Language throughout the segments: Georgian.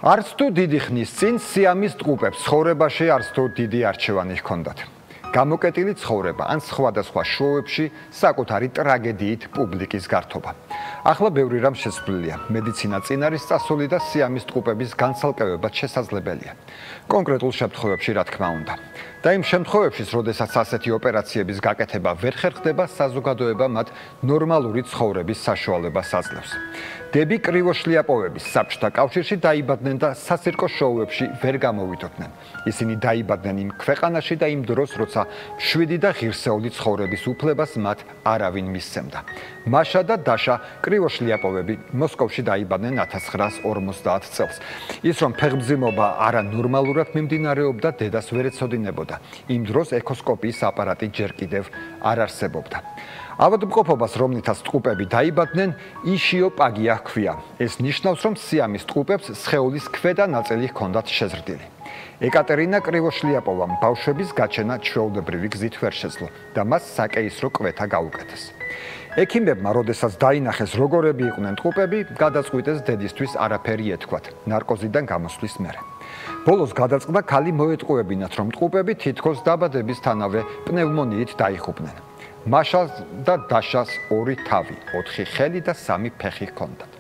არც თუ დიდი ხნის წინ სიამის ტყუპებს ცხოვრებაში არც თუ დიდი არჩევანი ჰქონდათ. გამოკეტილი ცხოვრება ან სხვადასხვა შოუებში საკუთარი ტრაგედიით პუბლიკის გართობა. ახლა ბევრი რამ შესწავლილია. მედიცინა წინ არის წასული და სიამის ტყუპების განცალკევება შესაძლებელია. კონკრეტულ შემთხვევებში რა თქმა უნდა. და იმ შემთხვევებში, როდესაც ასეთი ოპერაციების გაკეთება ვერ ხერხდება, საზოგადოება მათ ნორმალური ცხოვრების საშუალებას აძლევს. დები კრივოშლიაპოვების საბჭოთა კავშირში დაიბადნენ და სასირკო შოუებში ვერ გამოვიდოდნენ. ისინი დაიბადნენ იმ ქვეყანაში და იმ დროს, როცა მშვიდი და ღირსეული ცხოვრების უფლებას მათ არავინ მისცემდა. მაშა და დაშა კრივოშლიაპოვები მოსკოვში დაიბადნენ 1950 წელს. ის რომ ფეხმძიმობა არანორმალურად მიმდინარეობდა, დედას ვერ ეცოდინებოდა. იმ დროს ეკოსკოპიის აპარატი ჯერ კიდევ არ არსებობდა. ავადმყოფობას, რომლითაც ტყუპები დაიბადნენ, იშიოპაგია ჰქვია. ეს ნიშნავს, რომ სიამის ტყუპებს სხეულის ქვედა ნაწილი ჰქონდათ შეზრდილი. ეკატერინა კრივოშლიაპოვამ ბავშვების გაჩენა ჩვეულებრივი გზით ვერ შეძლო და მას საკეისრო კვეთა გაუკეთეს. ექიმებმა, როდესაც დაინახეს როგორები იყვნენ ტყუპები, გადაწყვიტეს დედისთვის არაფერი ეთქვათ, ნარკოზიდან გამოსვლის მერე. ბოლოს გადაწყდა ქალი მოეტყუებინათ, რომ ტყუპები თითქოს დაბადებისთანავე პნევმონიით დაიხუპნენ. მაშას და დაშას 2 თავი, 4 ხელი და 3 ფეხი ჰქონდათ.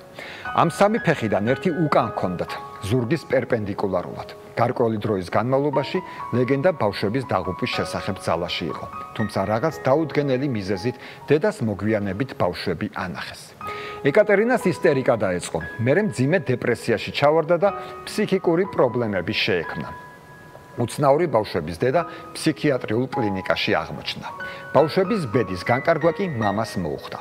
ამ 3 ფეხიდან ერთი უკან ჰქონდათ, ზურგის პერპენდიკულარულად. გარკვეული დროის განმავლობაში ლეგენდა ბავშვების დაღუპვის შესახებ ძალაში იყო, თუმცა რაღაც დაუდგენელი მიზეზით დედას მოგვიანებით ბავშვები ანახეს. ეკატერინას ისტერიკა დაეწყო, მერე მძიმე დეპრესიაში ჩავარდა და ფსიქიკური პრობლემები შეექმნა. უცნაური ბავშვების დედა ფსიქიატრიულ კლინიკაში აღმოჩნდა. ბავშვების ბედის განკარგვა კი მამას მოუხდა.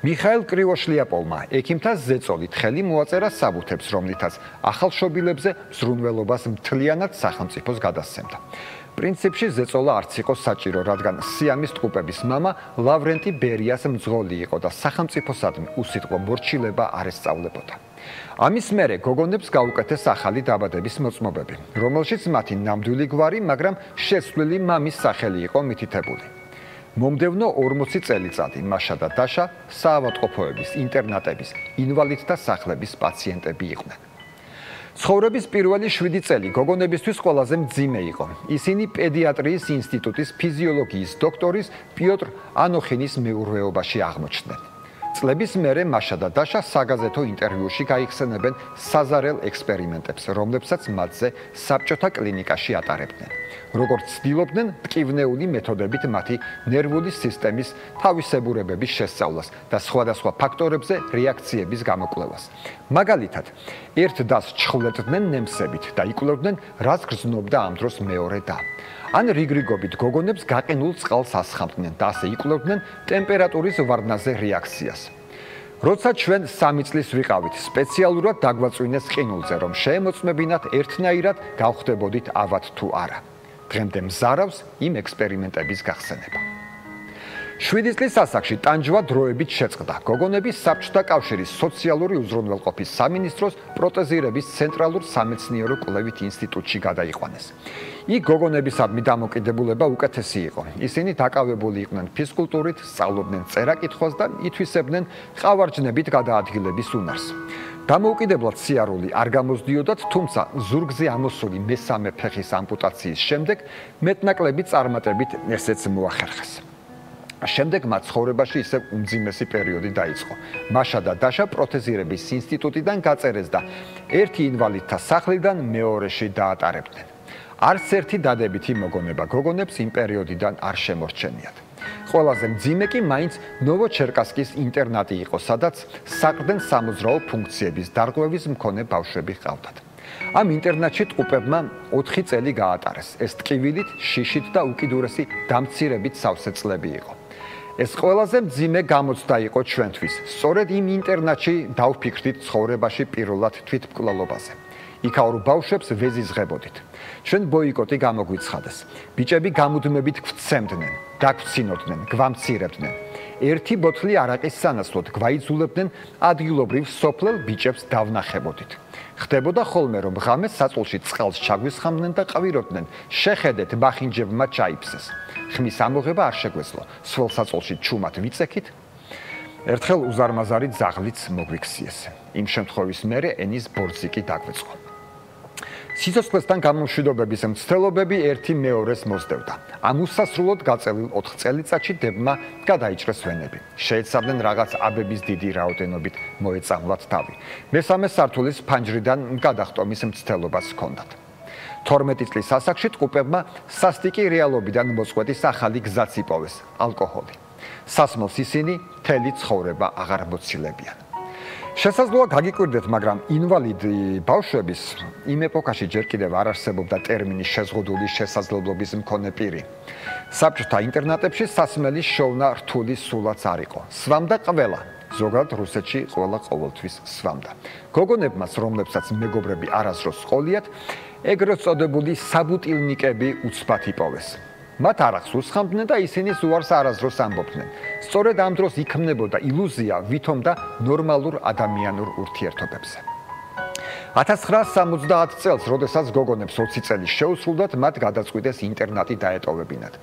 მიხაილ კრივოშლიაპოვმა ექიმთა ზეწოლით ხელი მოაწერა საბუთებს, რომლითაც ახალშობილებზე მზრუნველობას მთლიანად სახელმწიფოს გადასცემდა. პრინციპში ზეწოლა არც იყო საჭირო, რადგან სიამის ტყუპების მამა ლავრენტი ბერიას მძღოლი იყო და სახელმწიფოსადმი უსიტყვო მორჩილება არ ესწავლებოდა. ამის მერე გოგონებს გაუკეთეს ახალი დაბადების მოწმობები, რომელშიც მათი ნამდვილი გვარი, მაგრამ შეცვლილი მამის სახელი იყო მითითებული. მომდევნო 40 წელიწადი მაშა და დაშა საავადმყოფოების, ინტერნატების, ინვალიდთა სახლების პაციენტები იყვნენ. ცხოვრების პირველი 7 წელი გოგონებისთვის ყველაზე მძიმე იყო. ისინი პედიატრიის ინსტიტუტის ფიზიოლოგიის დოქტორის პიოტრ ანოხინის მეურვეობაში აღმოჩნდნენ. წლების მერე მაშა და დაშა საგაზეთო ინტერვიუში გაიხსენებენ საზარელ ექსპერიმენტებს, რომლებსაც მათზე საბჭოთა კლინიკაში ატარებდნენ. როგორც ცდილობდნენ მტკივნეული მეთოდებით მათი ნერვული სისტემის თავისებურებების შესწავლას და სხვადასხვა ფაქტორებზე რეაქციების გამოკვლევას. მაგალითად, ერთ დას ჩხვლეტდნენ ნემსებით და იკვლევდნენ, რაც გრძნობდა ამ დროს მეორე და. ან რიგრიგობით გოგონებს გაყინულ წყალს ასხამდნენ და ასე იკვლევდნენ ტემპერატურის ვარდნაზე რეაქციას. როცა ჩვენ 3 წლის ვიყავით, სპეციალურად დაგვაწვინეს ყინულზე, რომ შეემოწმებინათ ერთნაირად გავხდებოდით ავად თუ არა. დღემდე მზარავს იმ ექსპერიმენტების გახსენება. 7 წლის ასაკში ტანჯვა დროებით შეწყდა. გოგონების საბჭოთა კავშირის სოციალური უზრუნველყოფის სამინისტროს პროტეზირების ცენტრალურ სამეცნიერო კვლევით ინსტიტუტში გადაიყვანეს. იქ გოგონებისადმი დამოკიდებულება უკეთესი იყო. ისინი დაკავებული იყვნენ ფიზკულტურით, სწავლობდნენ წერა-კითხვას და ითვისებდნენ ყავარჯნებით გადაადგილების უნარს. დამოუკიდებლად სიარული არ გამოსდიოდათ, თუმცა ზურგზე ამოსული მესამე ფეხის ამპუტაციის შემდეგ მეტნაკლები წარმატებით ესეც მოახერხეს. შემდეგ მათ ცხოვრებაში ისევ უმძიმესი პერიოდი დაიწყო. მაშა და დაშა პროთეზირების ინსტიტუტიდან გაწერეს და ერთი ინვალიდთა სახლიდან მეორეში დაატარებდნენ. არც ერთი დადებითი მოგონება გოგონებს იმ პერიოდიდან არ შემორჩენიათ. ყველაზე მძიმე კი მაინც ნოვოჩერკასკის ინტერნატი იყო, სადაც საყრდენ სამოძრაო ფუნქციების დარღვევის მქონე ბავშვები ჰყავდათ. ამ ინტერნატში ტყუპებმა 4 წელი გაატარეს. ეს ტკივილით, შიშით და უკიდურესი დამცირებით სავსე წლები იყო. ეს ყველაზე მძიმე გამოცდა იყო ჩვენთვის. სწორედ იმ ინტერნატში დავფიქრდით ცხოვრებაში პირველად თვითმკვლელობაზე. იქაურ ბავშვებს ვეზიზღებოდით. ჩვენ ბოიკოტი გამოგვიცხადეს. ბიჭები გამუდმებით გვცემდნენ, დაგვცინოდნენ, გვამცირებდნენ. ერთი ბოთლი არაყის სანაცვლოდ გვაიძულებდნენ ადგილობრივ სოფლელ ბიჭებს დავნახებოდით. ხდებოდა ხოლმე, რომ ღამეს საწოლში წყალს ჩაგვისხამდნენ და ყვიროდნენ, შეხედეთ მახინჯებმა ჩაიფსეს. ხმის ამოღება არ შეგვეძლო, სველ საწოლში ჩუმად ვიწექით. ერთხელ უზარმაზარი ძაღლიც მოგვიქციეს. იმ შემთხვევის მერე ენის ბორციკი დაგვეწყო. სიცოცხლესთან გამომშვიდობების მცდელობები ერთი მეორეს მოსდევდა. ამ უსასრულოდ გაწევილ 4 წელიწადში დებმა გადაიჭრეს ვენები. შეეცადნენ რაღაც აბების დიდი რაოდენობით მოეწამლათ თავი. მესამე სართულის ფანჯრიდან გადახტომის მცდელობას ჰქონდათ. 12 წლის ასაკში ტყუპებმა სასტიკი რეალობიდან მოწყვეტის ახალი გზაც იპოვეს ალკოჰოლი. სასმელს ისინი მთელი ცხოვრება აღარ მოცილებიან. შესაძლოა გაგიკვირდეთ, მაგრამ ინვალიდი ბავშვების იმ ეპოქაში ჯერ კიდევ არ არსებობდა ტერმინი შეზღუდული შესაძლებლობის მქონე პირი. საბჭოთა ინტერნატებში სასმელის შოვნა რთული სულაც არ იყო. სვამდა ყველა. ზოგადად რუსეთში ყველა ყოველთვის სვამდა. გოგონებმაც, რომლებსაც მეგობრები არასდროს ყოლიათ, ეგრეთ წოდებული საბუტილნიკები უცბად იპოვეს. მათ არახს უსხამდნენ და ისინი უარს არასდროს ამბობდნენ. სწორედ ამ დროს იქმნებოდა ილუზია ვითომ და ნორმალურ ადამიანურ ურთიერთობებზე. 1970 წელს, როდესაც გოგონებს 20 წელი შეუსრულდათ, მათ გადაწყვიტეს ინტერნატი დაეტოვებინათ.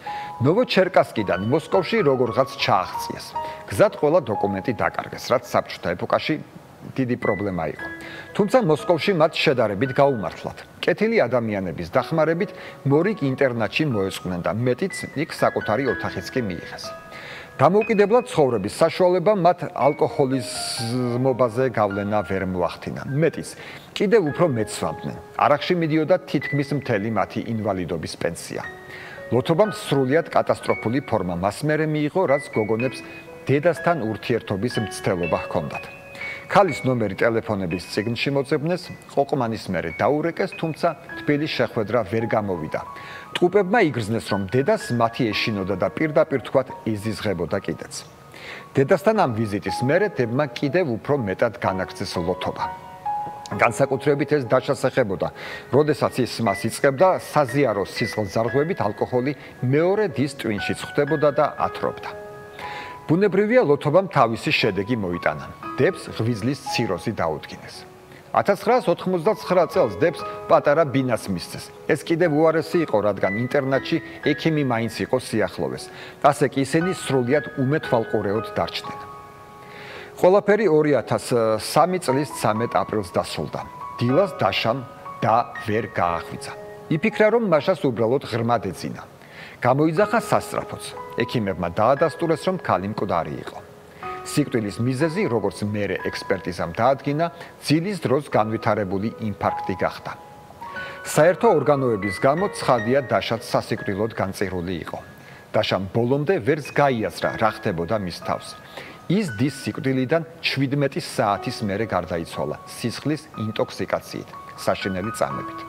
ნოვოჩერკასკიდან მოსკოვში როგორღაც ჩააღწიეს. გზად ყველა დოკუმენტი დაკარგეს, რაც საბჭოთა ეპოქაში დიდი პრობლემა იყო. თუმცა მოსკოვში მათ შედარებით გაუმართლათ. კეთილი ადამიანების დახმარებით მორიგ ინტერნატში მოეწყნენ და მეტიც იქ საკუთარი ოთახიც კი მიიღეს. დამოუკიდებლად ცხოვრების საშუალება მათ ალკოჰოლიზმობაზე გავლენა ვერ მოახდინა. მეტიც, კიდევ უფრო მეცვამდნენ. არახში მიდიოდა თითქმის მთელი მათი ინვალიდობის პენსია. ლოთობამ სრულიად კატასტროფული ფორმა მას მერე მიიღო, რაც გოგონებს დედასთან ურთიერთობის მცდელობა ჰქონდათ. ქალის ნომერი ტელეფონების წიგნში მოწებნეს, ყოყმანის მერე დაურეკეს, თუმცა თბილი შეხვედრა ვერ გამოვიდა. ტყუპებმა იგრძნეს, რომ დედას მათი ეშინოდა და პირდაპირ თქვათ იზიზღებოდა კიდეც. დედასთან ამ ვიზიტის მერე დებმა კიდევ უფრო მეტად განაგრძეს ლოთობა. განსაკუთრებით ეს დაჩასახებოდა, როდესაც ის მას იწყებდა საზიარო სისხლძარღვებით ალკოჰოლი მეორე დის ტვინში ხვდებოდა და ათრობდა. ბუნებრივია ლოთობამ თავისი შედეგი მოიტანა. დებს ღვიძლის ციროზი დაუდგინეს. 1989 წელს დებს პატარა ბინას მისცეს. ეს კიდევ უარესი იყო, რადგან ინტერნატში ექიმი მაინც იყო სიახლოვეს. ასე კი ისინი სრულიად უმეთვალყურეოდ დარჩნენ. ყველაფერი 2003 წლის 13 აპრილს დასრულდა. დილას დაშამ და ვერ გაახვიცა. იფიქრა, რომ მაშას უბრალოდ ღრმად ეძინა. გამოიძახა სასწრაფოც. ექიმებმა დაადასტურეს, რომ ქალი მკვდარი იყო. სიკვდილის მიზეზი, როგორც მერე ექსპერტიზამ დაადგინა, ძილის დროს განვითარებული ინფარქტი გახდა. საერთო ორგანოების გამო ცხადია, დაშაც სასიკვდილოდ განწირული იყო. დაშამ ბოლომდე ვერც გაიაზრა, რა ხდებოდა მის თავს. ის დის სიკვდილიდან 17 საათის მერე გარდაიცვალა სისხლის ინტოქსიკაციით, საშინელი წამებით.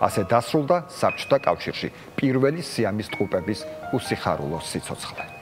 ასე დასრულდა საბჭოთა კავშირში პირველი სიამის ტყუპების უსიხარულო სიცოცხლე.